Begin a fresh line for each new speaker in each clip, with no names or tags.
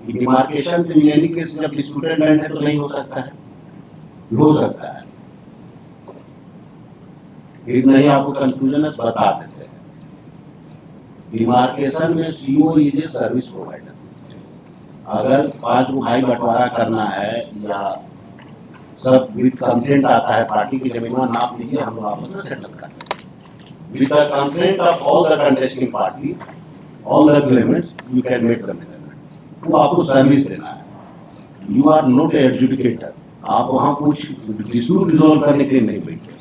Demarcation in any case जब disputed land है तो नहीं हो सकता है, हो सकता है। फिर नहीं आपको कंफ्यूजन है बता देते हैं। डिमार्केशन में CO is a service provider. अगर 5 को भाई बंटवारा करना है या सब विद कंसेंट आता है, पार्टी की जमीन में नाप लीजिए, हम लोग आपस में सेटल कर लेंगे with the consent of all the contesting party, all the Clements, you can make the measurement. वो आपको सर्विस देना है, यू आर नॉट एडजुडिकेटर। आप वहाँ कुछ डिस्प्यूट रिजॉल्व करने के लिए नहीं बैठे।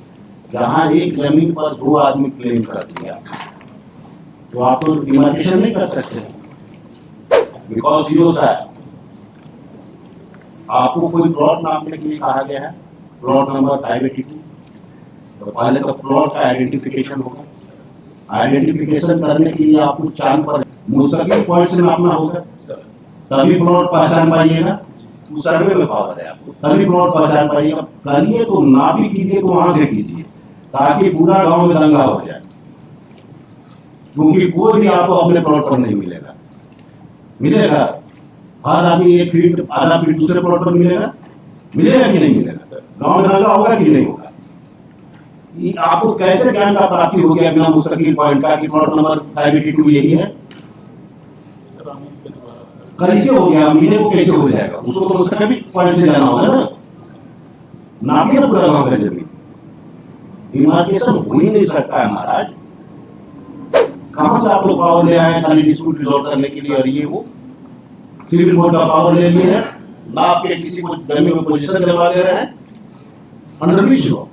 जहाँ एक जमीन पर 2 आदमी क्लेम कर दिया तो आप लोग डिमार्केशन नहीं कर सकते, बिकॉज सीओ साहब आपको कोई प्लॉट नापने के लिए कहा गया है, प्लॉट नंबर 582, तो पहले तो प्लॉट का आइडेंटिफिकेशन होगा। आइडेंटिफिकेशन करने के लिए आपको चांद पर मुस्तकिल पॉइंट से नापना होगा, तभी प्लॉट पहचान पाइएगा। उस सर्वे में पावर है आपको, तभी प्लॉट पहचान पाइएगा। करिए तो नापी कीजिए तो वहां से कीजिए, ताकि पूरा गांव में दंगा हो जाए, क्योंकि कोई भी आपको अपने प्लॉट पर नहीं मिलेगा। मिलेगा हर आदमी 1 फीट आधा फीट दूसरे प्लॉट पर मिलेगा, मिलेगा कि नहीं मिलेगा? गांव में दंगा होगा कि नहीं होगा? आपको कैसे ज्ञान का प्राप्ति हो गया बिना मुस्तकिल पॉइंट का कि प्लॉट नंबर 582 यही है? कैसे हो गया? मिले को कैसे हो जाएगा? उसको तो मुस्तकिल पॉइंट से जाना होगा ना, नापिए ना पूरा गांव का जमीन। डिमार्केशन हो ही नहीं सकता है महाराज। कहां से आप लोग पावर ले आए खाली डिस्प्यूट रिजॉल्व करने के लिए? और ये वो सिविल कोर्ट का पावर ले लिए है, नाप के किसी को जमीन में पोजीशन दिलवा दे रहे हैं अंडर विच लॉ?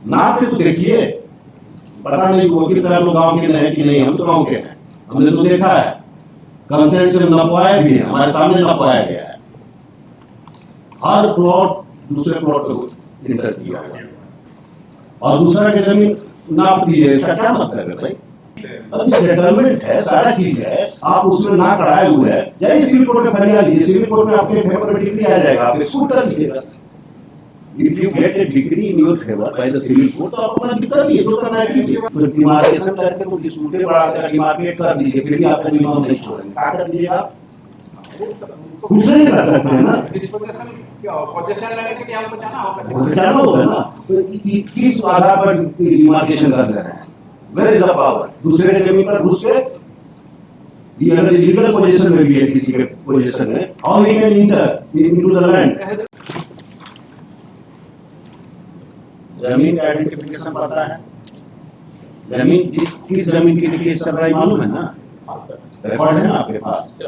नाप के तो देखिए, पता नहीं वकील साहब लोग गाँव के हैं कि नहीं, हम तो गाँव के हैं, हमने तो देखा है कंसेंट से नपवाया भी है, हमारे सामने नपवाया गया है। हर प्लॉट दूसरे प्लॉट को इंटर किया हुआ और दूसरा की जमीन नाप दी है, इसका क्या मतलब है भाई? अभी सेटलमेंट है, सारा चीज है, आप उसमें ना कराए हुए हैं, जाइए सिविल कोर्ट में फरियाद लीजिए, सिविल कोर्ट में आपके फेवर में डिग्री आ जाएगा, आप सूट कर लीजिएगा। If you get a decree in your favour by the civil court तो आप अपना दिक्कत लिए जो करना है कीजिए। तो डिमार्केशन करके तो डिस्प्यूटे बढ़ा देगा, डिमार्केट कर दीजिए, फिर भी आपका नियम नहीं छोड़ेंगे। क्या कर दीजिएगा आप? कुछ नहीं कर सकते हैं ना, जाना होगा ना। तो किस आधार पर डिमार्केशन कर ले रहे हैं? Where is the power? दूसरे के जमीन पर घुस के, ये अगर इलीगल पोजीशन में भी है किसी के पोजीशन में, how we can enter into the land? जमीन का आइडेंटिफिकेशन पता है? जमीन किस जमीन के लिए केस चल रहा है मालूम है ना? रिकॉर्ड है ना आपके पास?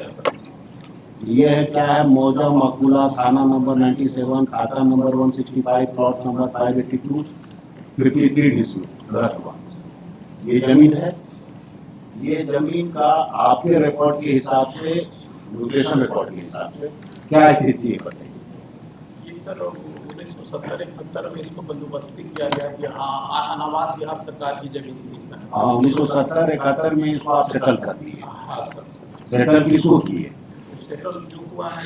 ये है क्या है? मौजा मकुला, थाना नंबर 97, खाता नंबर 165, प्लॉट नंबर 582, 53 डिस्ट्रिक्ट। ये जमीन है। ये जमीन का आपके रिकॉर्ड के हिसाब से, म्यूटेशन रिकॉर्ड के हिसाब से क्या स्थिति है बताइए?
ये सर 1970-71 में इसको बंदोबस्ती किया गया कि हाँ अनावाद बिहार सरकार की जमीन थी सर।
हाँ 1970-71 में इसको आप सेटल कर दिए।
हाँ सर।
सेटल किसको किए?
सेटल जो हुआ है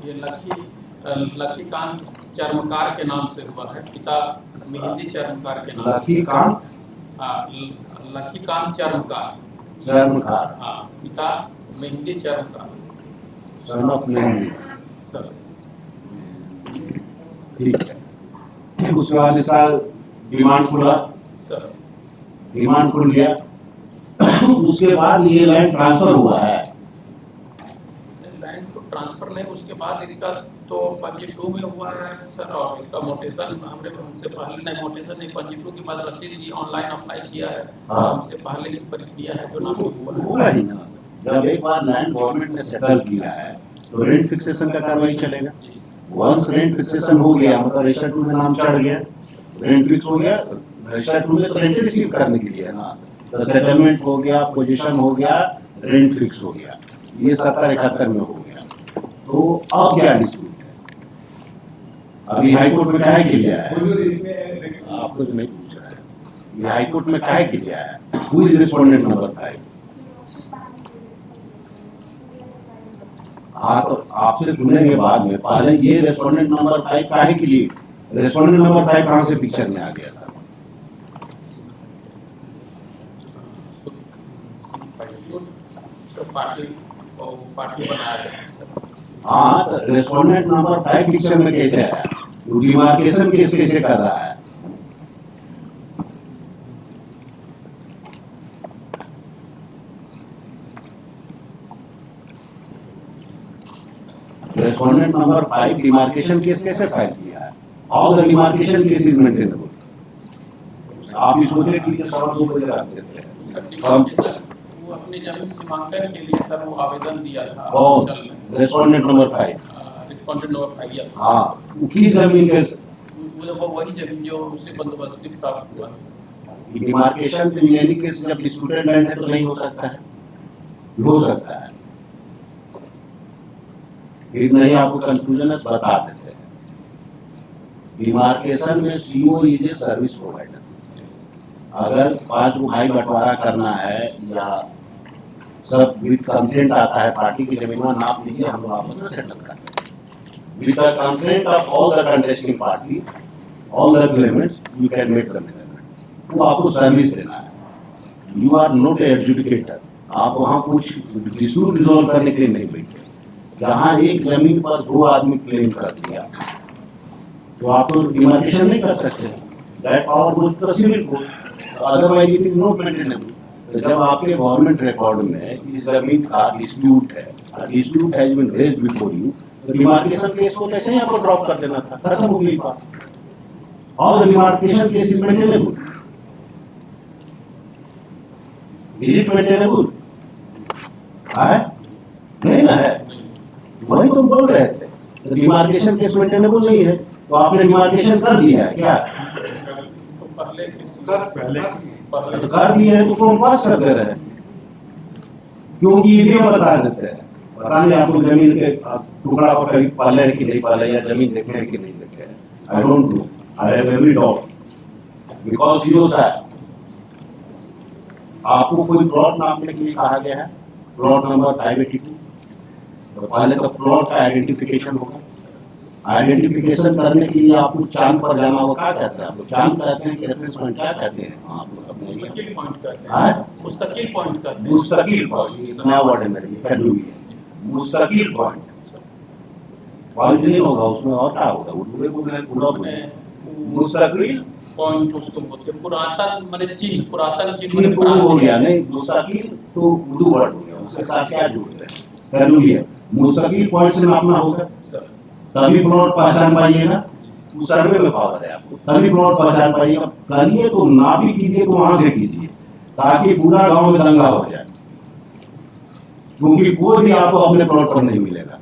ये लक्ष्मीकांत चर्मकार के नाम से हुआ है, पिता मेहंदी चर्मकार के नाम।
लक्ष्मीकांत?
हाँ लक्ष्मीकांत चर्मकार।
चर्मकार?
हाँ पिता मेहंदी चर्मकार।
Son of mehndi
sir.
ठीक है। उसके बाद इस साल डिमांड खुला
सर,
डिमांड खुल गया। उसके बाद ये लैंड ट्रांसफर हुआ है।
लैंड तो ट्रांसफर नहीं, उसके बाद इसका तो 52 में हुआ है सर। और इसका मोटेशन हमसे पहले नहीं, मोटेशन नहीं, 52 के बाद रसीद ऑनलाइन अप्लाई किया है। हमसे पहले की प्रक्रिया है जो नाम
हुआ ही ना। जब एक बार लैंड गवर्नमेंट ने सेटल किया है तो रेंट फिक्सेशन का कार्रवाई चलेगा। वंस रेंट फिक्सेशन हो गया मतलब रजिस्टर 2 में नाम चढ़ गया, रेंट फिक्स हो गया, रजिस्टर 2 में तो रेंट रिसीव करने के लिए है ना। तो सेटलमेंट हो गया, पोजीशन हो गया, रेंट फिक्स हो गया। ये 70-71 में हो गया। तो अब क्या डिस्प्यूट है? अभी हाईकोर्ट में काहे के लिए आया है? आपको तो नहीं पूछ रहा है। ये हाईकोर्ट में काहे के लिए आया है? Who is respondent number 5? हाँ तो आपसे सुनेंगे बाद में, पहले ये रेस्पोंडेंट नंबर 5 काहे के लिए? रेस्पोंडेंट नंबर 5 कहां से पिक्चर में आ गया था?
पार्टी पार्टी बनाया गया है सर।
हाँ, तो रेस्पोंडेंट नंबर 5 पिक्चर में कैसे आया? वो डिमार्केशन केस कैसे कर रहा है? रेस्पोंडेंट नंबर 5 डिमार्केशन केस कैसे फाइल किया है? All the demarcation case is maintainable. आप इसको देखिए, 2:15 बजे रख देते हैं।
सर डिमार्केशन वो अपनी जमीन सीमांकन के लिए सर वो आवेदन दिया था
और
चल रहे
respondent number 5,
respondent number 5 yes.
हाँ, किस जमीन के
वो वही जमीन जो उसे बंदोबस्ती प्राप्त हुआ।
डिमार्केशन तो यानी केस जब डिस्प्यूटेड लैंड है तो नहीं हो सकता है, हो सकता है। फिर नहीं आपको कंफ्यूजन बता देते हैं। डिमार्केशन में CO is a service provider. अगर 5 को भाई बंटवारा करना है या सब विद कंसेंट आता है, पार्टी की जमीन में नाप लीजिए, हम लोग आपस में सेटल करते हैं with the consent of all the contesting party, all the Clements, you can make the measurement. वो आपको सर्विस देना है, यू आर नॉट एडजुडिकेटर। आप वहाँ कुछ डिस्प्यूट रिजॉल्व करने के लिए नहीं बैठे। जहाँ एक जमीन पर 2 आदमी क्लेम कर दिया तो आप तो डिमार्केशन नहीं कर सकते। That power goes to the civil court, otherwise it is not maintainable. तो जब आपके गवर्नमेंट रिकॉर्ड में इस जमीन का डिस्प्यूट है, dispute has been raised before you, तो डिमार्केशन केस को कैसे ही आपको ड्रॉप कर देना था, खत्म हो गई बात। और demarcation case is maintainable. Is it maintainable? है नहीं ना, है वही तुम बोल रहे थे। तो डिमार्केशन केस मेंटेनेबल नहीं है तो आपने डिमार्केशन कर दिया है क्या?
तो पहले
तो कर दिए हैं तो उसको हम पास कर दे रहे हैं, क्योंकि ये भी बता देते हैं। पता नहीं आप लोग जमीन के टुकड़ा पर कभी पाले है कि नहीं पाले, या जमीन देखे है कि नहीं देखे है, I don't know, I have every doubt because you sir आपको कोई प्लॉट नापने के लिए कहा गया है, प्लॉट नंबर 582, तो पहले तो प्लॉट का आइडेंटिफिकेशन होगा। आइडेंटिफिकेशन करने के लिए आपको चांद पर जाना होगा। क्या कहते हैं आप लोग? चांद कहते हैं कि रेफरेंस पॉइंट क्या कहते हैं आप लोग अपने?
मुस्तकिल पॉइंट कहते
हाँ?
हैं, मुस्तकिल पॉइंट कहते हैं।
मुस्तकिल पॉइंट, ये नया वर्ड है मेरे लिए, कद्दू भी है। मुस्तकिल पॉइंट, पॉइंट नहीं होगा उसमें, और क्या होगा? उर्दू में बोलना है, पूरा बोलना है। मुस्तकिल
पॉइंट उसको बोलते हैं, पुरातन माने चिन्ह, पुरातन चिन्ह
फिर
माने
तो हो
प्राचीन।
गया नहीं, मुस्तकिल तो उर्दू वर्ड हो गया, उसके साथ क्या जोड़ते हैं? कद्दू भी है। मुस्तकिल पॉइंट से नापना होगा,
सर
तभी प्लॉट पहचान पाइएगा। उस सर्वे में पावर है आपको, तभी प्लॉट पहचान पाइएगा। करिए तो नापी कीजिए तो वहां से कीजिए, ताकि पूरा गांव में दंगा हो जाए, क्योंकि कोई भी आपको अपने प्लॉट पर नहीं मिलेगा।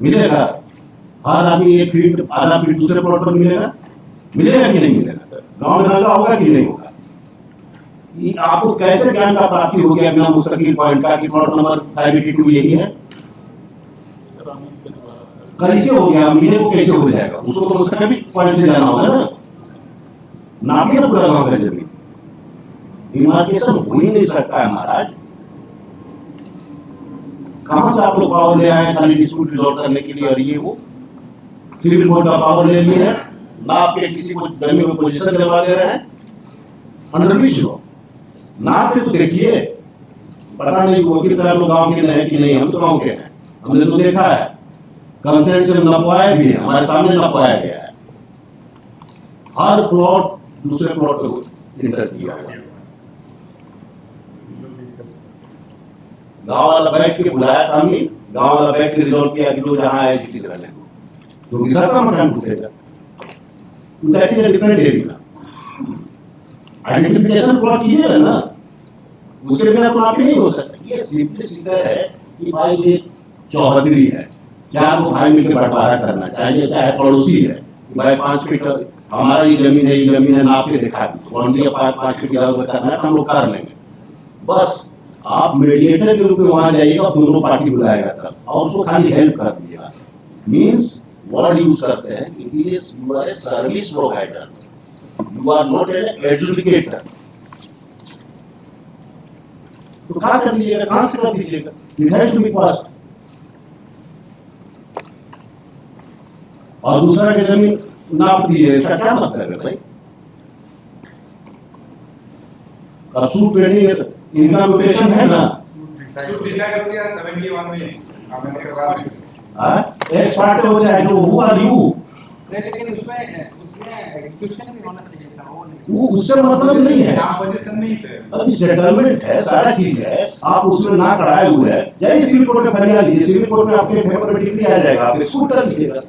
मिलेगा हर आदमी 1 फीट आधा फीट दूसरे प्लॉट पर मिलेगा, मिलेगा कि नहीं मिलेगा? गांव में दंगा होगा कि नहीं होगा? ये आपको कैसे ज्ञान का प्राप्ति हो गया बिना मुस्तकिल पॉइंट का कि प्लॉट नंबर 582 यही है?
सर हम के द्वारा सर
कैसे हो गया? मिले को कैसे हो जाएगा? उसको तो मुस्तकिल पॉइंट से जाना होगा ना, नापिए ना पूरा गांव का जमीन। डिमार्केशन हो ही नहीं सकता है महाराज। कहां से आप लोग पावर ले आए हैं खाली डिस्प्यूट रिजॉल्व करने के लिए? और ये वो सिविल कोर्ट का पावर ले लिए है ना, आपके किसी को जमीन में पोजीशन दिलवा दे रहे हैं अंडर विच लॉ? नाप के तो देखिए, पता नहीं वकील साहब लोग गांव के हैं कि नहीं, हम तो गांव के हैं, हमने तो देखा है। कंसेंट से नपवाया भी है, हमारे सामने नपवाया गया है। हर प्लॉट दूसरे प्लॉट पे इंटर किया हुआ है। गांव वाला बैठ के बुलाया था, हमें गांव वाला बैठ के रिजॉल्व किया कि जो जहां है जिटी रहने को, क्योंकि सबका मकान टूटेगा। That is a different area. Identification plot कीजिएगा ना, उसके बिना तो आप ही नहीं हो सकता। ये सिंपली सीधा है कि भाई ये चौहदरी है, 4 को भाई मिलकर बंटवारा करना चाहिए, चाहे पड़ोसी है, भाई 5 फीट हमारा ये जमीन है, ये जमीन है, नाप के दिखा दी, बाउंड्री 5 फीट इधर उधर करना है तो हम लोग कर लेंगे। बस आप मीडिएटर के रूप में वहां जाइएगा, दोनों पार्टी बुलाएगा तब, और उसको खाली हेल्प कर दीजिएगा। मीन्स वर्ड यूज करते हैं कि you are a service provider, you are not an adjudicator. तो क्या कर लीजिएगा, कहां से कर लीजिएगा? It has to be passed. और दूसरा के जमीन नाप दीजिए, इसका क्या मतलब है भाई? अब सूट पेंडिंग है तो इनकम म्यूटेशन है ना,
should decide only as 71 में हमें करवा
एक्स पार्टी हो जाए जो हु आर यू,
लेकिन उसमें एग्जीक्यूशन भी होना चाहिए था, वो नहीं।
वो उससे मतलब नहीं है।
आप पोजीशन नहीं थे।
अभी सेटलमेंट है, सारा चीज है, आप उसमें ना कराए हुए हैं, जाइए सिविल कोर्ट में फरियाद लीजिए, सिविल कोर्ट में आपके फेवर में डिग्री आ जाएगा, आप सूट कर लीजिएगा।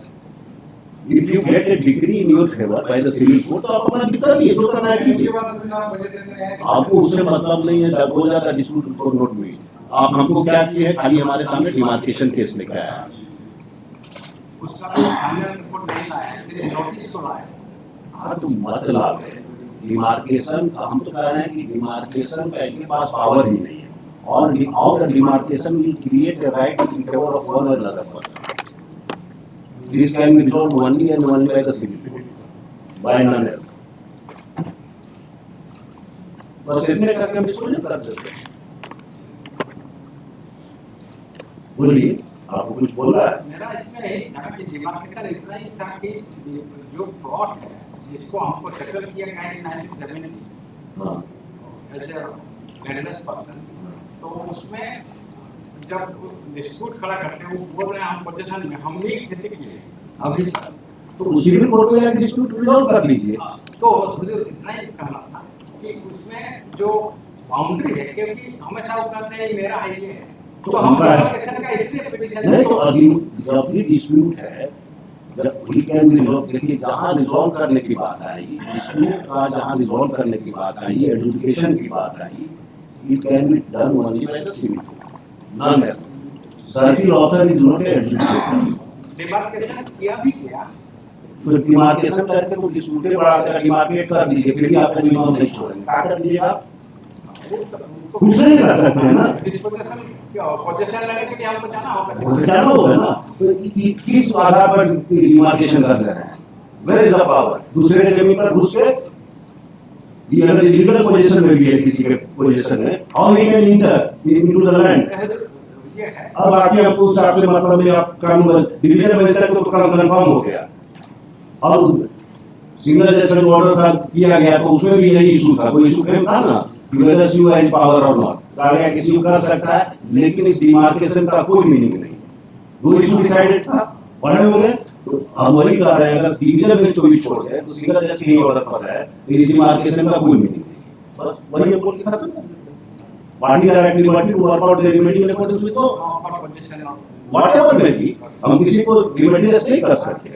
If you get a decree in your favour by the civil court तो आप अपना कर लिए, जो करना है
इसके
कीजिए।
बाद तो आप पोजीशन में है।
आपको उससे मतलब नहीं है, हो जाता डिस्प्यूट कोर्ट नोट में। आप हमको क्या किए हैं, खाली हमारे सामने डिमार्केशन केस लेकर आया है।
उसका फाइनल रिपोर्ट नहीं लाया है, सिर्फ नोटिस तो लाया है।
हाँ तो मतलब है डिमार्केशन, हम तो कह रहे हैं कि डिमार्केशन का इनके पास पावर ही नहीं है, और the demarcation will create a right in favour of one or other person. This can be resolved only and only by the civil court, by none else. बस इतने करके हम डिस्पोजल कर देते हैं। बोलिए, आपको कुछ बोला है?
मेरा इसमें यही था कि डिमार्केशन इतना ही था कि जो प्लॉट है जिसको हमको सेटल किया गया है 1970
हाँ
एज ए लैंडलेस पर्सन, तो उसमें जब डिस्प्यूट खड़ा करते हैं वो बोल रहे हैं हम पोजीशन में हम नहीं खेती किए अभी तक,
तो सिविल कोर्ट में जाकर डिस्प्यूट रिजॉल्व कर लीजिए।
तो मुझे इतना ही कहना था कि उसमें जो बाउंड्री है, क्योंकि हमेशा वो कहते हैं मेरा है ये है, तो हम
उनका है।
डिमार्केशन का इसलिए पिटीशन
नहीं तो अभी जब भी डिस्प्यूट है, जब ही कैन बी रिजॉल्व, देखिए जहाँ रिजॉल्व करने की बात आई, डिस्प्यूट का जहाँ रिजॉल्व करने की बात आई, एडजुडिकेशन की बात आई, it can be done only by the civil court, non as circle officer is not a adjudicator.
Demarcation किया भी किया,
तो डिमार्केशन करके तो डिस्प्यूट बढ़ा देगा, डिमार्केट कर दीजिए, फिर भी आपका मिनिमम नहीं छोड़ेंगे, क्या कर दीजिएगा आप? कुछ नहीं कर सकते हैं ना,
पोजीशन लेने के लिए हमको जाना होगा।
जाना होगा ना, तो किस आधार पर डिमार्केशन कर ले रहे हैं? Where is the power? दूसरे के जमीन पर घुस के, ये अगर इलीगल पोजीशन में भी है किसी के पोजीशन में, how we can enter into the land?
ये है
अब आगे हमको उस हिसाब से मतलब में आप कानून डिवीजन मिनिस्टर को तो काम कंफर्म हो गया, और सिंगल जैसा जो ऑर्डर था किया गया तो उसमें भी यही इशू था, कोई इशू था ना, whether you have power or not, कहा गया किसी को कर सकता है, लेकिन इस डिमार्केशन का कोई मीनिंग नहीं। वो इशू डिसाइडेड था, पढ़े होंगे, तो हम वही कह रहे हैं, अगर डिवीजन में 24 छोड़ गए तो सिंगल जज की ऑर्डर पर है, तो इस डिमार्केशन का कोई मीनिंग नहीं। बस वही हम बोल के खत्म कर देते हैं। Party direct liberty to work out the remedy in according with law, whatever में भी हम किसी को लिबर्टी लेस नहीं कर सकते।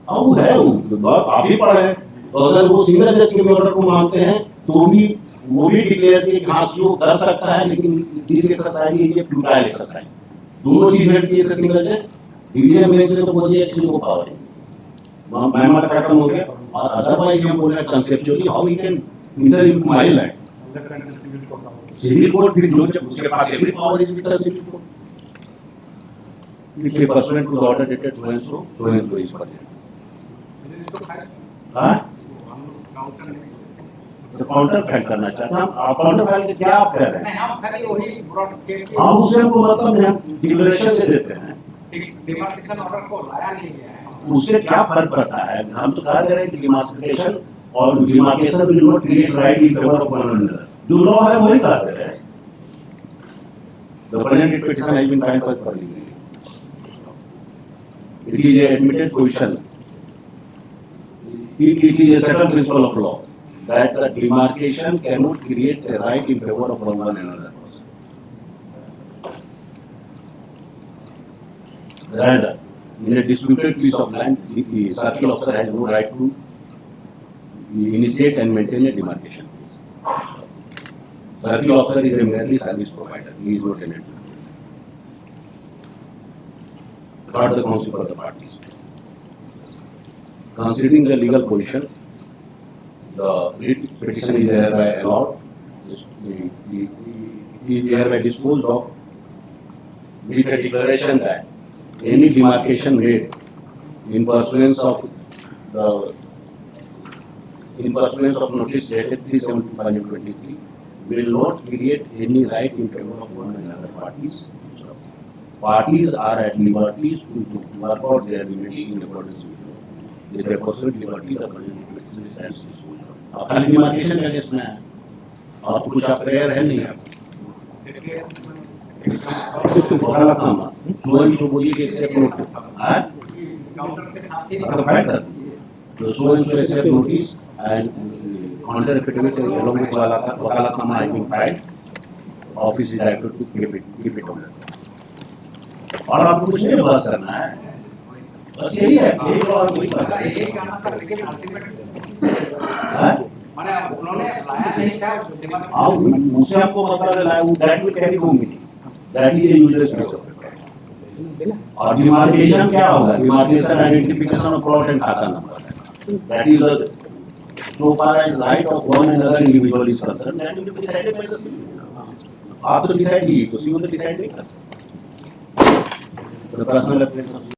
हाँ वो है, वो आप भी पढ़े, तो अगर वो सिंगल जज के ऑर्डर को मानते हैं तो भी वो भी डिक्लेयर किए कि हाँ वो कर सकता है, लेकिन दिस एक्सरसाइज ये फ्यूटाइल एक्सरसाइज, दोनों चीज हेड किए थे सिंगल जज। डिवीजन बेंच ने तो बोल दिया किसी को पावर नहीं, मामला खत्म हो गया। और अदरवाइज हम बोल रहे हैं conceptually how we can enter into my land, civil court फिर जो उसके पास every power is with the civil court, लिखे pursuant to the order dated so and so is पर। हां तो काउंटर फाइल करना चाहते हैं आप, काउंटर फाइल के क्या आप कह रहे हैं?
नहीं, हम खाली वही ब्रॉड के
हम उससे को मतलब हम डिक्लेरेशन दे देते हैं,
डिमार्केशन ऑर्डर को लाया नहीं गया है।
उससे क्या फर्क पड़ता है? हम तो कह दे रहे हैं कि डिमार्केशन और demarcation will not create right in favour of one another, जो लॉ है वही कह दे रहे हैं। The present petition has been filed for legal, it is a admitted question, it is a settled principle of law that the demarcation cannot create a right in favor of one another person. Rather, in a disputed piece of land, the circle officer has no right to initiate and maintain a demarcation piece. Circle officer is a merely service provider; he is not an adjudicator. Third, the counsel for the parties. Considering the legal position, the petition is hereby allowed, is hereby disposed of with a declaration that any demarcation made in pursuance of notice dated 3/7/2023 will not create any right in favor of one another parties. Parties are at liberty to work out their remedy in accordance with law. With a pursuit liberty, the present petition stands disposed of. खाली demarcation का case में है, और कुछ आप prayer है नहीं आपको
इसलिए
वकालत नामा स्वयं सो बोलिए कि एक्सेप्ट नोटिस
काउंटर के साथ ही
तो फाइल कर तो स्वयं so accept notice and counter affidavit along with वकालत नामा has been filed office is directed to keep it on और आपको कुछ नहीं बस करना है बस यही है एक और कोई करना है
एक कहना था लेकिन अल्टीमेट
हाँ?
माने उन्होंने लाया नहीं था उस दिमाग में।
हाँ उससे आपको मतलब है that will carry home meaning that is a user space और डिमार्केशन क्या होगा demarcation identification of plot and खाता number that is the so far as right of one and another individual is concerned that will be decided by the civil आप तो decide नहीं तो civil तो decide नहीं कर सकते the personal appearance of